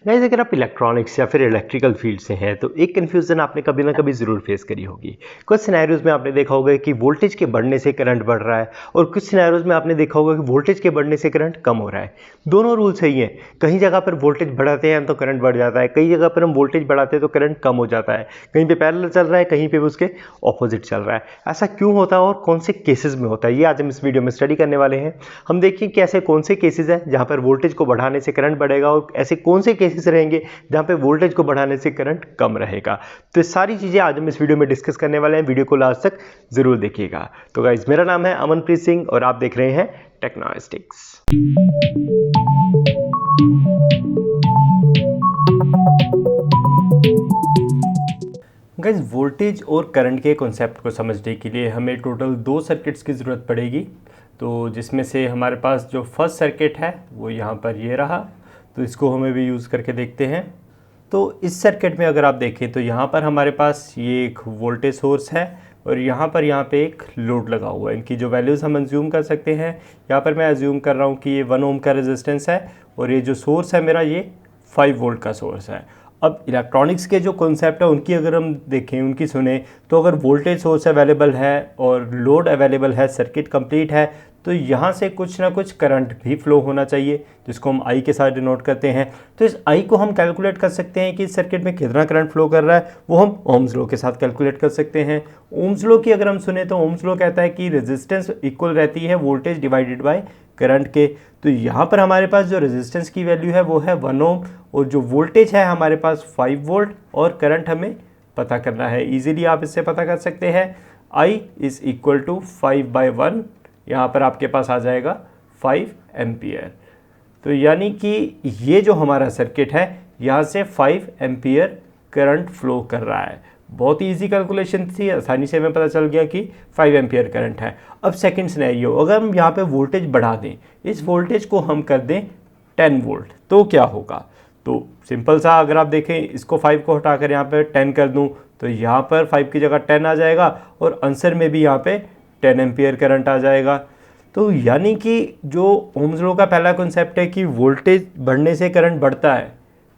Guys अगर आप electronics या फिर इलेक्ट्रिकल फील्ड से हैं तो एक कन्फ्यूज़न आपने कभी ना कभी ज़रूर फेस करी होगी। कुछ सिनेरियोज़ में आपने देखा होगा कि वोल्टेज के बढ़ने से करंट बढ़ रहा है और कुछ सिनेरियोज़ में आपने देखा होगा कि वोल्टेज के बढ़ने से करंट कम हो रहा है। दोनों रूल सही हैं। कहीं जगह पर वोल्टेज बढ़ाते हैं तो करंट बढ़ जाता है, कई जगह पर हम वोल्टेज बढ़ाते हैं तो करंट कम हो जाता है। कहीं पे पैरेलल चल रहा है, कहीं पे उसके ऑपोजिट चल रहा है। ऐसा क्यों होता है और कौन से केसेस में होता है, ये आज हम इस वीडियो में स्टडी करने वाले हैं। हम देखिए कि ऐसे कौन से केसेस हैं जहाँ पर वोल्टेज को बढ़ाने से करंट बढ़ेगा और ऐसे कौन से केसेस रहेंगे जहाँ पे वोल्टेज को बढ़ाने से करंट कम रहेगा। तो ये सारी चीज़ें आज हम इस वीडियो में डिस्कस करने वाले हैं। वीडियो को लास्ट तक ज़रूर देखिएगा। तो गाइज मेरा नाम है अमनप्रीत सिंह और आप देख रहे हैं टेक्नोस्टिक्स। गाइज वोल्टेज और करंट के कॉन्सेप्ट को समझने के लिए हमें टोटल 2 सर्किट्स की ज़रूरत पड़ेगी। तो जिसमें से हमारे पास जो फर्स्ट सर्किट है वो यहाँ पर ये रहा, तो इसको हमें भी यूज़ करके देखते हैं। तो इस सर्किट में अगर आप देखें तो यहाँ पर हमारे पास ये एक वोल्टेज सोर्स है और यहाँ पे एक लोड लगा हुआ है। इनकी जो वैल्यूज़ हम अज्यूम कर सकते हैं, यहाँ पर मैं अज्यूम कर रहा हूँ कि ये 1 ओम का रेजिस्टेंस है और ये जो सोर्स है मेरा ये 5 वोल्ट का सोर्स है। अब इलेक्ट्रॉनिक्स के जो कॉन्सेप्ट है उनकी अगर हम देखें, उनकी सुने, तो अगर वोल्टेज सोर्स अवेलेबल है और लोड अवेलेबल है, सर्किट कंप्लीट है, तो यहाँ से कुछ ना कुछ करंट भी फ्लो होना चाहिए, जिसको हम आई के साथ डिनोट करते हैं। तो इस आई को हम कैलकुलेट कर सकते हैं कि इस सर्किट में कितना करंट फ्लो कर रहा है, वो हम ओम्स लॉ के साथ कैलकुलेट कर सकते हैं। ओम्स लॉ की अगर हम सुने तो ओम्स लॉ कहता है कि रेजिस्टेंस इक्वल रहती है वोल्टेज डिवाइडेड बाय करंट के। तो यहाँ पर हमारे पास जो रेजिस्टेंस की वैल्यू है वो है 1 ओम और जो वोल्टेज है हमारे पास 5 वोल्ट और करंट हमें पता करना है। इजीली आप इससे पता कर सकते हैं I इज़ इक्वल टू 5/1, यहाँ पर आपके पास आ जाएगा 5 एम्पियर। तो यानी कि ये जो हमारा सर्किट है यहाँ से 5 एम्पियर करंट फ्लो कर रहा है। बहुत ही ईजी कैलकुलेशन थी, आसानी से हमें पता चल गया कि 5 एम्पियर करंट है। अब सेकंड सिनेरियो, अगर हम यहाँ पे वोल्टेज बढ़ा दें, इस वोल्टेज को हम कर दें 10 वोल्ट, तो क्या होगा? तो सिंपल सा, अगर आप देखें इसको 5 को हटाकर यहाँ पे 10 कर दूँ तो यहाँ पर 5 की जगह 10 आ जाएगा और आंसर में भी यहाँ पे 10 एम्पियर करंट आ जाएगा। तो यानी कि जो ओम्स लॉ का पहला कॉन्सेप्ट है कि वोल्टेज बढ़ने से करंट बढ़ता है,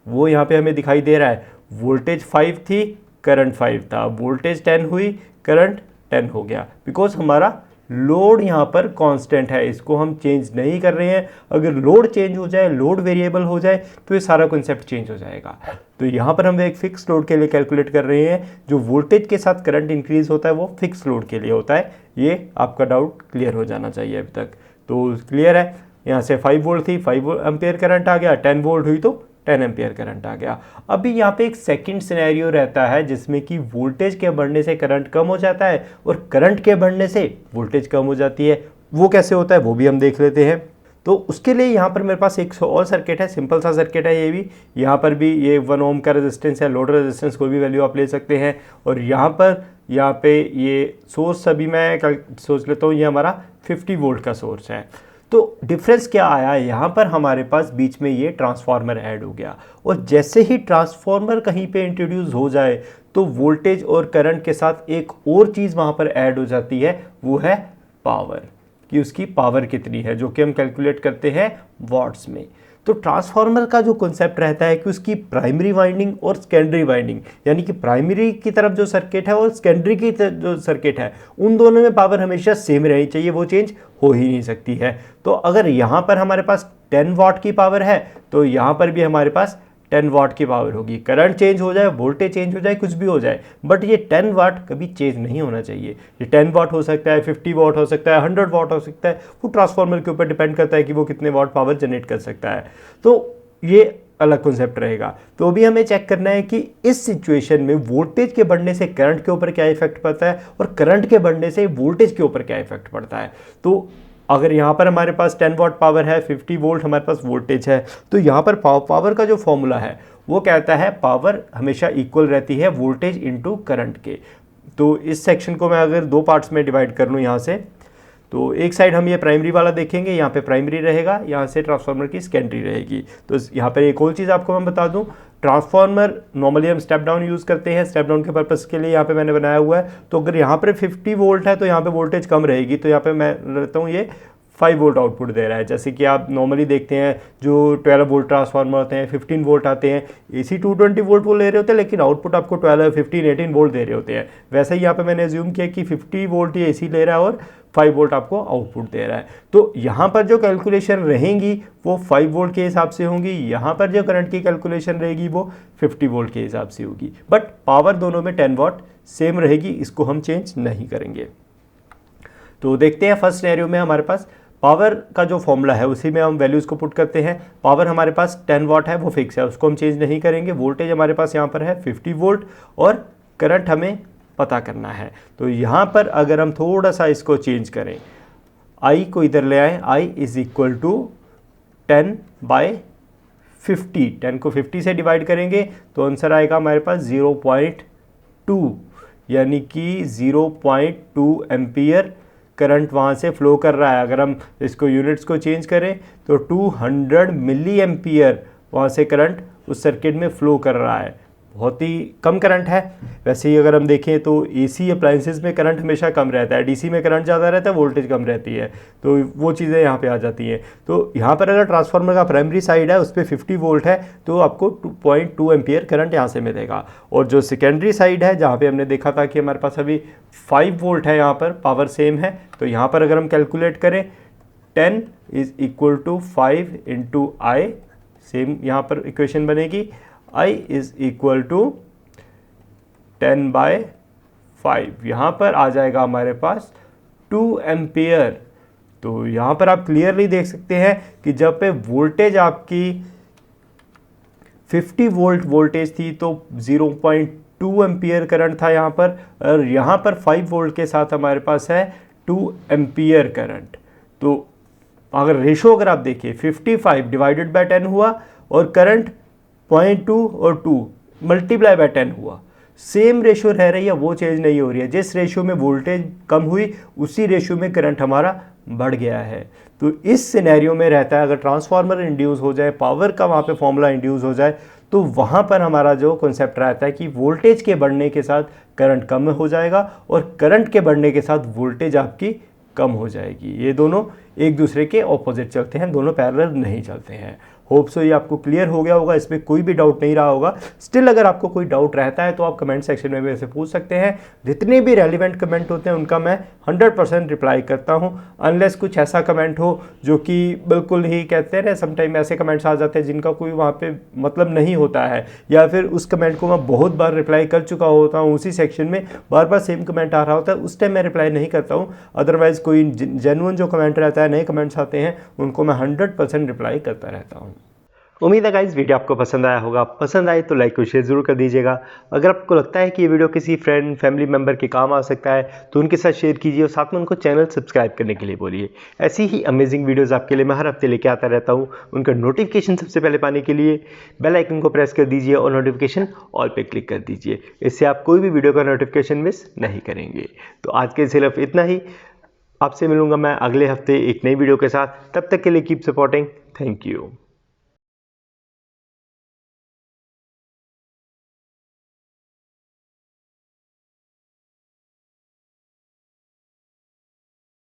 वो यहाँ पे हमें दिखाई दे रहा है। वोल्टेज 5 थी, करंट 5 था, वोल्टेज 10 हुई, करंट 10 हो गया, बिकॉज हमारा लोड यहाँ पर कांस्टेंट है, इसको हम चेंज नहीं कर रहे हैं। अगर लोड चेंज हो जाए, लोड वेरिएबल हो जाए, तो ये सारा कॉन्सेप्ट चेंज हो जाएगा। तो यहाँ पर हम एक फिक्स लोड के लिए कैलकुलेट कर रहे हैं। जो वोल्टेज के साथ करंट इंक्रीज होता है वो फिक्स लोड के लिए होता है। ये आपका डाउट क्लियर हो जाना चाहिए अभी तक। तो क्लियर है, यहाँ से 5 वोल्ट थी, 5 एम्पियर करंट आ गया, 10 वोल्ट हुई तो 10 एम्पियर करंट आ गया। अभी यहाँ पे एक सेकंड सिनेरियो रहता है जिसमें कि वोल्टेज के बढ़ने से करंट कम हो जाता है और करंट के बढ़ने से वोल्टेज कम हो जाती है। वो कैसे होता है वो भी हम देख लेते हैं। तो उसके लिए यहाँ पर मेरे पास एक और सर्किट है, सिंपल सा सर्किट है ये भी। यहाँ पर भी ये 1 ओम का रेजिस्टेंस है, लोड रेजिस्टेंस कोई भी वैल्यू आप ले सकते हैं। और यहाँ पे ये सोर्स अभी मैं सोच लेता हूँ, ये हमारा 50 वोल्ट का सोर्स है। तो डिफरेंस क्या आया, यहाँ पर हमारे पास बीच में ये ट्रांसफार्मर ऐड हो गया और जैसे ही ट्रांसफार्मर कहीं पे इंट्रोड्यूस हो जाए तो वोल्टेज और करंट के साथ एक और चीज़ वहाँ पर ऐड हो जाती है, वो है पावर, कि उसकी पावर कितनी है, जो कि हम कैलकुलेट करते हैं वॉट्स में। तो ट्रांसफार्मर का जो कॉन्सेप्ट रहता है कि उसकी प्राइमरी वाइंडिंग और सेकेंडरी वाइंडिंग, यानी कि प्राइमरी की तरफ जो सर्किट है और सेकेंडरी की जो सर्किट है, उन दोनों में पावर हमेशा सेम रहनी चाहिए, वो चेंज हो ही नहीं सकती है। तो अगर यहाँ पर हमारे पास 10 वाट की पावर है तो यहाँ पर भी हमारे पास 10 वाट की पावर होगी। करंट चेंज हो जाए, वोल्टेज चेंज हो जाए, कुछ भी हो जाए, बट ये 10 वाट कभी चेंज नहीं होना चाहिए। ये 10 वाट हो सकता है, 50 वाट हो सकता है, 100 वाट हो सकता है, वो ट्रांसफार्मर के ऊपर डिपेंड करता है कि वो कितने वाट पावर जनरेट कर सकता है। तो ये अलग कॉन्सेप्ट रहेगा। तो अभी हमें चेक करना है कि इस सिचुएशन में वोल्टेज के बढ़ने से करंट के ऊपर क्या इफेक्ट पड़ता है और करंट के बढ़ने से वोल्टेज के ऊपर क्या इफेक्ट पड़ता है। तो अगर यहाँ पर हमारे पास 10 वाट पावर है, 50 वोल्ट हमारे पास वोल्टेज है, तो यहाँ पर पावर का जो फॉर्मूला है वो कहता है पावर हमेशा इक्वल रहती है वोल्टेज इनटू करंट के। तो इस सेक्शन को मैं अगर 2 पार्ट्स में डिवाइड कर लूँ यहाँ से, तो एक साइड हम ये प्राइमरी वाला देखेंगे, यहाँ पे प्राइमरी रहेगा, यहाँ से ट्रांसफार्मर की सेकेंडरी रहेगी। तो यहाँ पर एक और चीज़ आपको मैं बता दूँ, ट्रांसफार्मर नॉर्मली हम स्टेप डाउन यूज़ करते हैं, स्टेप डाउन के पर्पस के लिए यहाँ पे मैंने बनाया हुआ है। तो अगर यहाँ पर 50 वोल्ट है तो यहाँ पे वोल्टेज कम रहेगी, तो यहाँ पे मैं रहता हूँ ये 5 वोल्ट आउटपुट दे रहा है। जैसे कि आप नॉर्मली देखते हैं जो 12 वोल्ट ट्रांसफार्मर होते हैं, 15 वोल्ट आते हैं, AC 220 वोल्ट वो ले रहे होते हैं, लेकिन आउटपुट आपको 12, 15, 18 वोल्ट दे रहे होते हैं। वैसे ही यहाँ पे मैंने एज्यूम किया कि 50 वोल्ट ये AC ले रहा है और 5 वोल्ट आपको आउटपुट दे रहा है। तो यहाँ पर जो कैलकुलेशन रहेंगी वो 5 वोल्ट के हिसाब से होंगी, यहाँ पर जो करंट की कैलकुलेशन रहेगी वो 50 वोल्ट के हिसाब से होगी, बट पावर दोनों में 10 वाट सेम रहेगी, इसको हम चेंज नहीं करेंगे। तो देखते हैं फर्स्ट सिनेरियो में हमारे पास पावर का जो फॉर्मूला है उसी में हम वैल्यूज़ को पुट करते हैं। पावर हमारे पास 10 वाट है, वो फिक्स है, उसको हम चेंज नहीं करेंगे। वोल्टेज हमारे पास यहाँ पर है 50 वोल्ट और करंट हमें पता करना है। तो यहाँ पर अगर हम थोड़ा सा इसको चेंज करें, I को इधर ले आए, I इज इक्वल टू 10/50, 10 को 50 से डिवाइड करेंगे तो आंसर आएगा हमारे पास 0.2, यानी कि 0.2 एम्पियर करंट वहाँ से फ्लो कर रहा है। अगर हम इसको यूनिट्स को चेंज करें तो 200 मिली एम्पियर वहाँ से करंट उस सर्किट में फ्लो कर रहा है। बहुत ही कम करंट है। वैसे ही अगर हम देखें तो AC अप्लाइंसेस में करंट हमेशा कम रहता है, DC में करंट ज़्यादा रहता है, वोल्टेज कम रहती है, तो वो चीज़ें यहाँ पे आ जाती हैं। तो यहाँ पर अगर ट्रांसफार्मर का प्राइमरी साइड है उस पर 50 वोल्ट है तो आपको 2.2 एम्पियर करंट यहाँ से मिलेगा, और जो सेकेंडरी साइड है जहाँ पे हमने देखा था कि हमारे पास अभी 5 वोल्ट है, यहाँ पर पावर सेम है, तो यहाँ पर अगर हम कैलकुलेट करें 10 is equal to 5 into I, same यहाँ पर इक्वेशन बनेगी, I इज इक्वल टू 10/5, यहाँ पर आ जाएगा हमारे पास 2 एम्पियर। तो यहाँ पर आप क्लियरली देख सकते हैं कि जब पे वोल्टेज आपकी 50 वोल्ट वोल्टेज थी तो 0.2 एम्पियर करंट था यहाँ पर, और यहाँ पर 5 वोल्ट के साथ हमारे पास है 2 एम्पियर करंट। तो अगर रेशो अगर आप देखिए 55 डिवाइडेड बाय 10 हुआ और करंट 0.2 और 2 मल्टीप्लाई बाय 10 हुआ, सेम रेशो रह रही है, वो चेंज नहीं हो रही है। जिस रेशो में वोल्टेज कम हुई उसी रेशो में करंट हमारा बढ़ गया है। तो इस सिनेरियो में रहता है अगर ट्रांसफार्मर इंड्यूस हो जाए, पावर का वहाँ पे फॉर्मूला इंड्यूस हो जाए, तो वहाँ पर हमारा जो कॉन्सेप्ट रहता है कि वोल्टेज के बढ़ने के साथ करंट कम हो जाएगा और करंट के बढ़ने के साथ वोल्टेज आपकी कम हो जाएगी। ये दोनों एक दूसरे के ऑपोजिट चलते हैं, दोनों पैरेलल नहीं चलते हैं। होप सो ये आपको क्लियर हो गया होगा, इसमें कोई भी डाउट नहीं रहा होगा। स्टिल अगर आपको कोई डाउट रहता है तो आप कमेंट सेक्शन में मेरे से पूछ सकते हैं। जितने भी रेलिवेंट कमेंट होते हैं उनका मैं 100% रिप्लाई करता हूं, अनलेस कुछ ऐसा कमेंट हो जो कि बिल्कुल ही कहते हैं ना, समटाइम ऐसे कमेंट्स आ जाते हैं जिनका कोई वहाँ पे मतलब नहीं होता है, या फिर उस कमेंट को मैं बहुत बार रिप्लाई कर चुका होता हूँ, उसी सेक्शन में बार बार सेम कमेंट आ रहा होता है, उस टाइम मैं रिप्लाई नहीं करता हूँ। अदरवाइज़ कोई जेन्युइन जो कमेंट रहता है, नए कमेंट्स आते हैं, उनको मैं 100% रिप्लाई करता रहता हूँ। उम्मीद है गाइस वीडियो आपको पसंद आया होगा। पसंद आए तो लाइक और शेयर जरूर कर दीजिएगा। अगर आपको लगता है कि ये वीडियो किसी फ्रेंड फैमिली मेम्बर के काम आ सकता है तो उनके साथ शेयर कीजिए और साथ में उनको चैनल सब्सक्राइब करने के लिए बोलिए। ऐसी ही अमेजिंग वीडियोस आपके लिए मैं हर हफ्ते लेके आता रहता हूँ। उनका नोटिफिकेशन सबसे पहले पाने के लिए बेल आइकन को प्रेस कर दीजिए और नोटिफिकेशन ऑल पे क्लिक कर दीजिए। इससे आप कोई भी वीडियो का नोटिफिकेशन मिस नहीं करेंगे। तो आज के सिर्फ इतना ही। आपसे मिलूंगा मैं अगले हफ्ते एक नई वीडियो के साथ। तब तक के लिए कीप सपोर्टिंग। Thank you.